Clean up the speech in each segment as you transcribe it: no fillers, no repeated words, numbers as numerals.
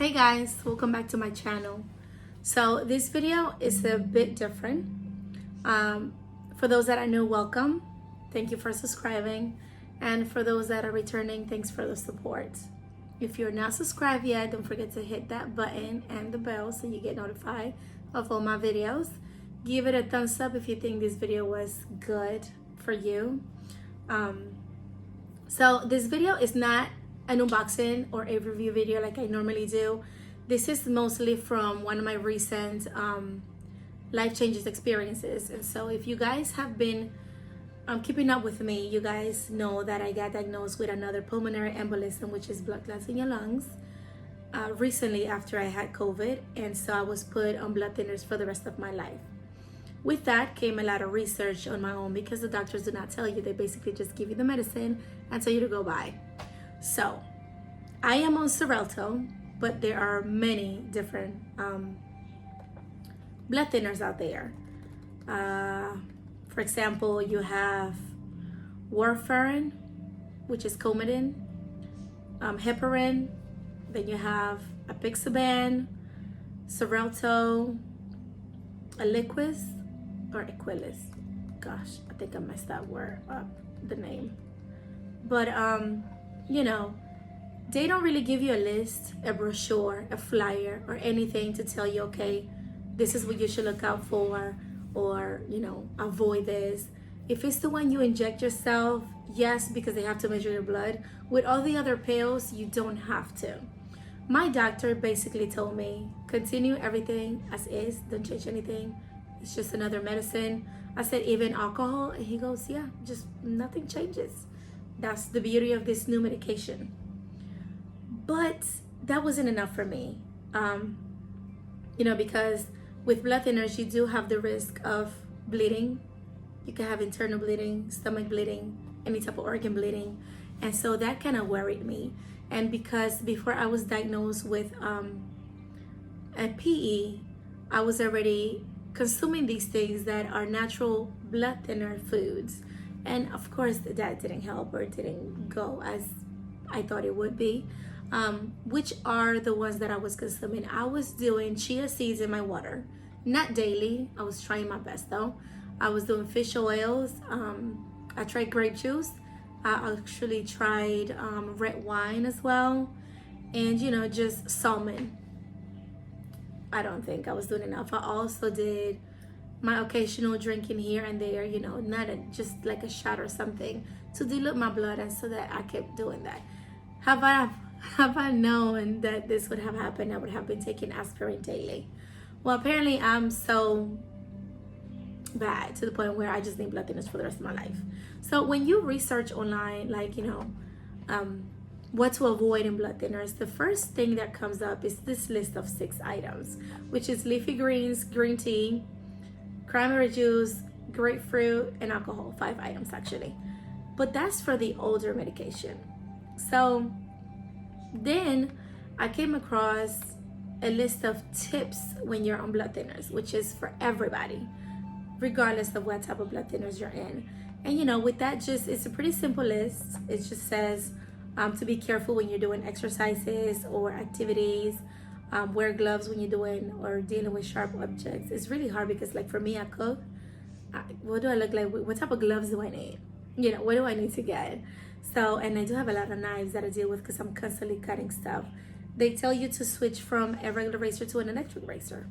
Hey guys, welcome back to my channel. So this video is a bit different. For those that are new, welcome. Thank you for subscribing. And for those that are returning, thanks for the support. If you're not subscribed yet, don't forget to hit that button and the bell so you get notified of all my videos. Give it a thumbs up if you think this video was good for you. So this video is not an unboxing or a review video like I normally do. This is mostly from one of my recent life changes experiences. And so if you guys have been keeping up with me, you guys know that I got diagnosed with another pulmonary embolism, which is blood clots in your lungs, recently after I had COVID. And so I was put on blood thinners for the rest of my life. With that came a lot of research on my own because the doctors do not tell you. They basically just give you the medicine and tell you to go buy. So I am on Xarelto, but there are many different blood thinners out there. For example, you have warfarin, which is Coumadin, heparin, then you have apixaban, Xarelto, Eliquis, or Equilis. Gosh, I think I messed that word up, the name. But you know, they don't really give you a list, a brochure, a flyer, or anything to tell you, okay, this is what you should look out for, or, you know, avoid this. If it's the one you inject yourself, yes, because they have to measure your blood. With all the other pills, you don't have to. My doctor basically told me, continue everything as is, don't change anything. It's just another medicine. I said, even alcohol? And he goes, yeah, just nothing changes. That's the beauty of this new medication. But that wasn't enough for me. You know, because with blood thinners, you do have the risk of bleeding. You can have internal bleeding, stomach bleeding, any type of organ bleeding. And so that kind of worried me. And because before I was diagnosed with a PE, I was already consuming these things that are natural blood thinner foods. And of course that didn't help, or didn't go as I thought it would be. Which are the ones that I was consuming. I was doing chia seeds in my water, not daily. I was trying my best though. I was doing fish oils. I tried grape juice. I actually tried red wine as well. And you know, just salmon. I don't think I was doing enough. I also did my occasional drinking here and there, you know, not just like a shot or something to dilute my blood, and so that I kept doing that. Have I known that this would have happened, I would have been taking aspirin daily. Well, apparently I'm so bad to the point where I just need blood thinners for the rest of my life. So when you research online, like, you know, what to avoid in blood thinners, the first thing that comes up is this list of 6 items, which is leafy greens, green tea, cranberry juice, grapefruit, and alcohol. 5 items actually. But that's for the older medication. So then I came across a list of tips when you're on blood thinners, which is for everybody, regardless of what type of blood thinners you're in. And you know, with that, it's a pretty simple list. It just says to be careful when you're doing exercises or activities, wear gloves when you're doing or dealing with sharp objects. It's really hard because, like, for me, I cook. What do I look like? What type of gloves do I need? You know, what do I need to get? So, and I do have a lot of knives that I deal with because I'm constantly cutting stuff. They tell you to switch from a regular razor to an electric razor,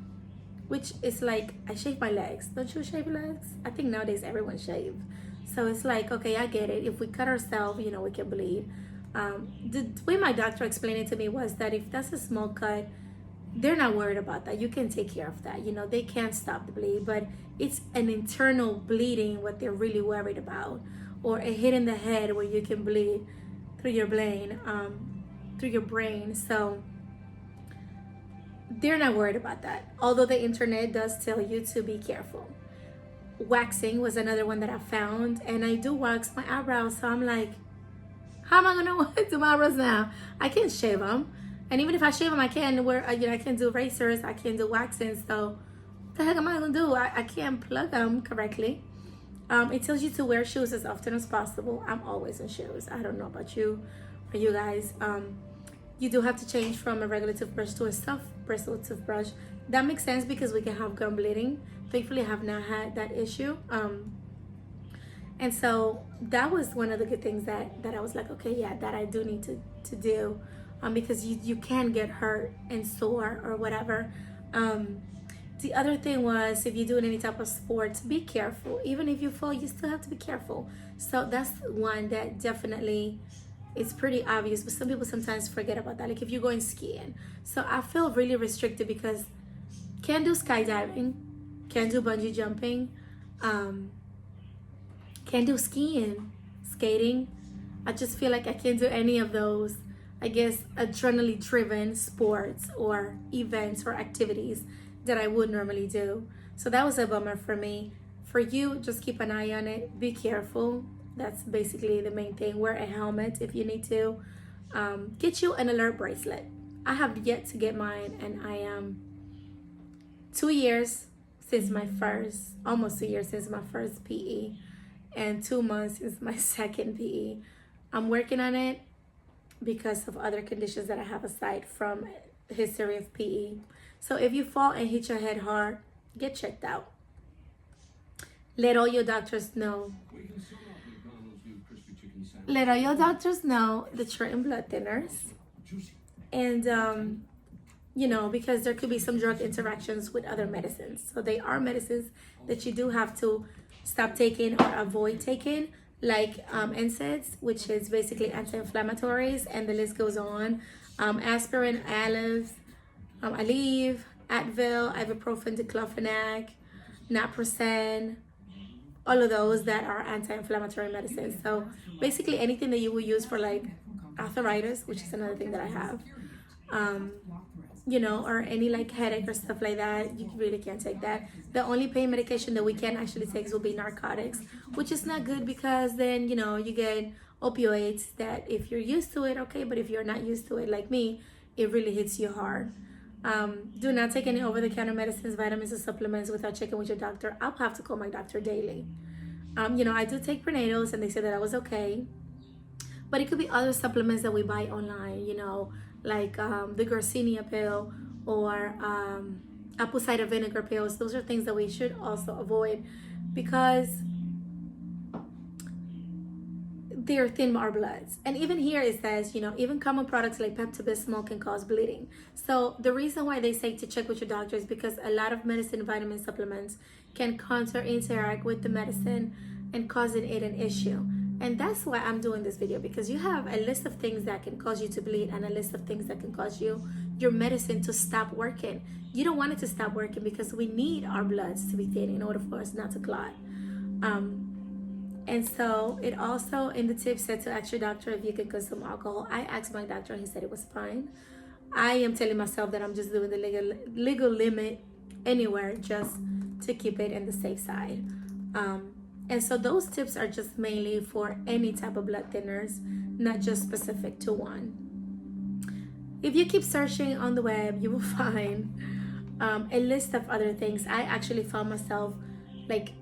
which is like, I shave my legs. Don't you shave your legs? I think nowadays everyone shaves. So it's like, okay, I get it. If we cut ourselves, you know, we can bleed. The way my doctor explained it to me was that if that's a small cut, they're not worried about that. You can take care of that. You know, they can't stop the bleed, but it's an internal bleeding what they're really worried about, or a hit in the head where you can bleed through your brain, So they're not worried about that. Although the internet does tell you to be careful. Waxing was another one that I found, and I do wax my eyebrows. So I'm like, how am I gonna do my eyebrows now? I can't shave them, and even if I shave them, I can't wear. You know, I can do razors, I can do waxing. So what the heck am I gonna do? I can't plug them correctly. It tells you to wear shoes as often as possible. I'm always in shoes. I don't know about you or you guys. you do have to change from a regular toothbrush to a soft bristle toothbrush. That makes sense because we can have gum bleeding. Thankfully, I have not had that issue. And so that was one of the good things that I was like, okay, yeah, that I do need to do, because you can get hurt and sore or whatever. The other thing was, if you're doing any type of sports, be careful. Even if you fall, you still have to be careful. So that's one that definitely is pretty obvious, but some people sometimes forget about that. Like if you're going skiing. So I feel really restricted because can't do skydiving, can't do bungee jumping, can't do skiing, skating. I just feel like I can't do any of those, I guess, adrenaline driven sports or events or activities that I would normally do. So that was a bummer for me. For you, just keep an eye on it. Be careful. That's basically the main thing. Wear a helmet if you need to. Get you an alert bracelet. I have yet to get mine, and I am 2 years since my first, almost 2 years since my first PE, and 2 months since my second PE. I'm working on it because of other conditions that I have aside from history of PE. So if you fall and hit your head hard, get checked out. Let all your doctors know. Let all your doctors know that you're in blood thinners. And, you know, because there could be some drug interactions with other medicines. So they are medicines that you do have to stop taking or avoid taking, like NSAIDs, which is basically anti-inflammatories, and the list goes on. Aspirin, Aleve, Advil, ibuprofen, diclofenac, naproxen, all of those that are anti-inflammatory medicines. So basically anything that you will use for like arthritis, which is another thing that I have, you know, or any like headache or stuff like that, you really can't take that. The only pain medication that we can actually take will be narcotics, which is not good because then, you know, you get opioids that if you're used to it, okay, but if you're not used to it like me, it really hits you hard. Do not take any over-the-counter medicines, vitamins, or supplements without checking with your doctor. I'll have to call my doctor daily. You know, I do take prenatals, and they said that I was okay. But it could be other supplements that we buy online, you know, like the Garcinia pill or apple cider vinegar pills. Those are things that we should also avoid because they're thin our bloods. And even here it says, you know, even common products like Pepto-Bismol can cause bleeding. So the reason why they say to check with your doctor is because a lot of medicine, vitamin supplements can interact with the medicine and causing it an issue. And that's why I'm doing this video, because you have a list of things that can cause you to bleed and a list of things that can cause your medicine to stop working. You don't want it to stop working because we need our bloods to be thin in order for us not to clot. And so it also in the tip said to ask your doctor if you can consume alcohol. I asked my doctor and he said it was fine. I am telling myself that I'm just doing the legal limit anywhere just to keep it in the safe side. And so those tips are just mainly for any type of blood thinners, not just specific to one. If you keep searching on the web, you will find a list of other things. I actually found myself like,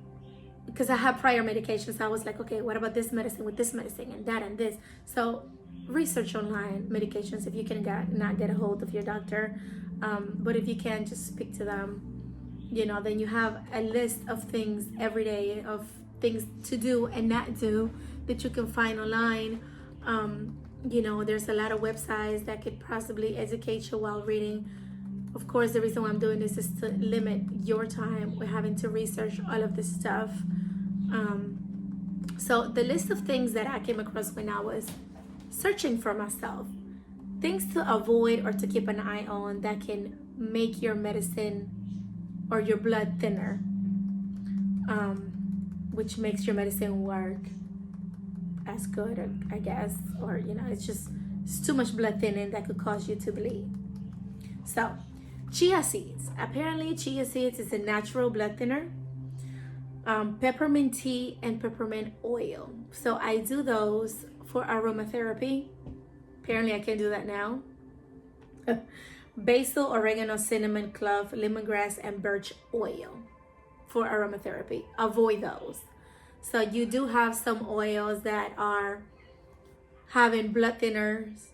because I had prior medications, I was like, okay, what about this medicine with this medicine and that and this? So research online medications if you can not get a hold of your doctor. But if you can, just speak to them. You know, then you have a list of things every day of things to do and not do that you can find online. You know, there's a lot of websites that could possibly educate you while reading. Of course, the reason why I'm doing this is to limit your time with having to research all of this stuff. So the list of things that I came across when I was searching for myself, things to avoid or to keep an eye on that can make your medicine or your blood thinner, which makes your medicine work as good, or I guess, or you know, it's too much blood thinning that could cause you to bleed. So chia seeds. Apparently chia seeds is a natural blood thinner. Peppermint tea and peppermint oil. So I do those for aromatherapy. Apparently I can do that now. Basil, oregano, cinnamon, clove, lemongrass, and birch oil for aromatherapy. Avoid those. So you do have some oils that are having blood thinners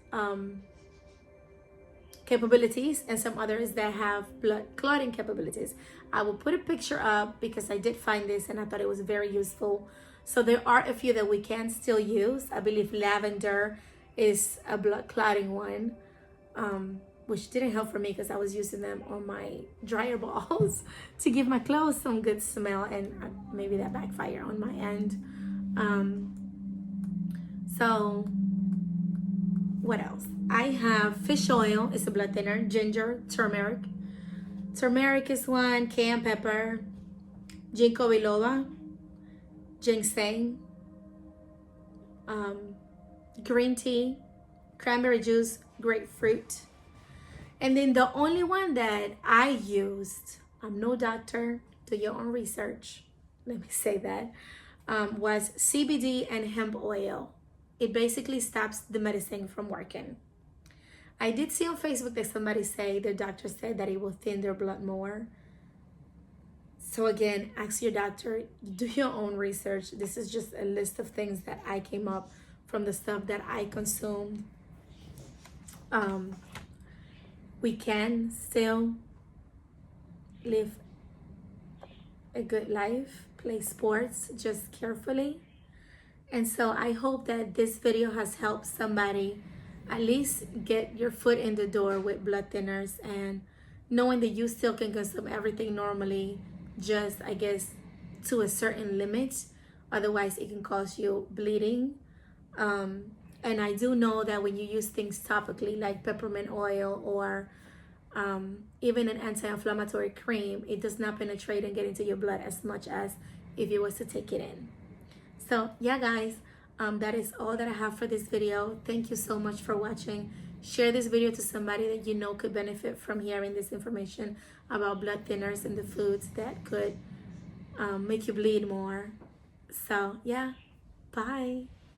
capabilities and some others that have blood clotting capabilities. I will put a picture up because I did find this and I thought it was very useful. So there are a few that we can still use. I believe lavender is a blood clotting one, which didn't help for me because I was using them on my dryer balls to give my clothes some good smell, and maybe that backfired on my end. So what else? I have fish oil, it's a blood thinner, ginger, turmeric. Turmeric is one, cayenne pepper, ginkgo biloba, ginseng, green tea, cranberry juice, grapefruit. And then the only one that I used, I'm no doctor, do your own research, let me say that, was CBD and hemp oil. It basically stops the medicine from working. I did see on Facebook that somebody say their doctor said that it will thin their blood more. So again, ask your doctor, do your own research. This is just a list of things that I came up from the stuff that I consumed. We can still live a good life, play sports, just carefully. And so I hope that this video has helped somebody at least get your foot in the door with blood thinners, and knowing that you still can consume everything normally, just I guess to a certain limit. Otherwise it can cause you bleeding. And I do know that when you use things topically like peppermint oil or even an anti-inflammatory cream, it does not penetrate and get into your blood as much as if you was to take it in. So yeah guys, that is all that I have for this video. Thank you so much for watching. Share this video to somebody that you know could benefit from hearing this information about blood thinners and the foods that could make you bleed more. So yeah, bye.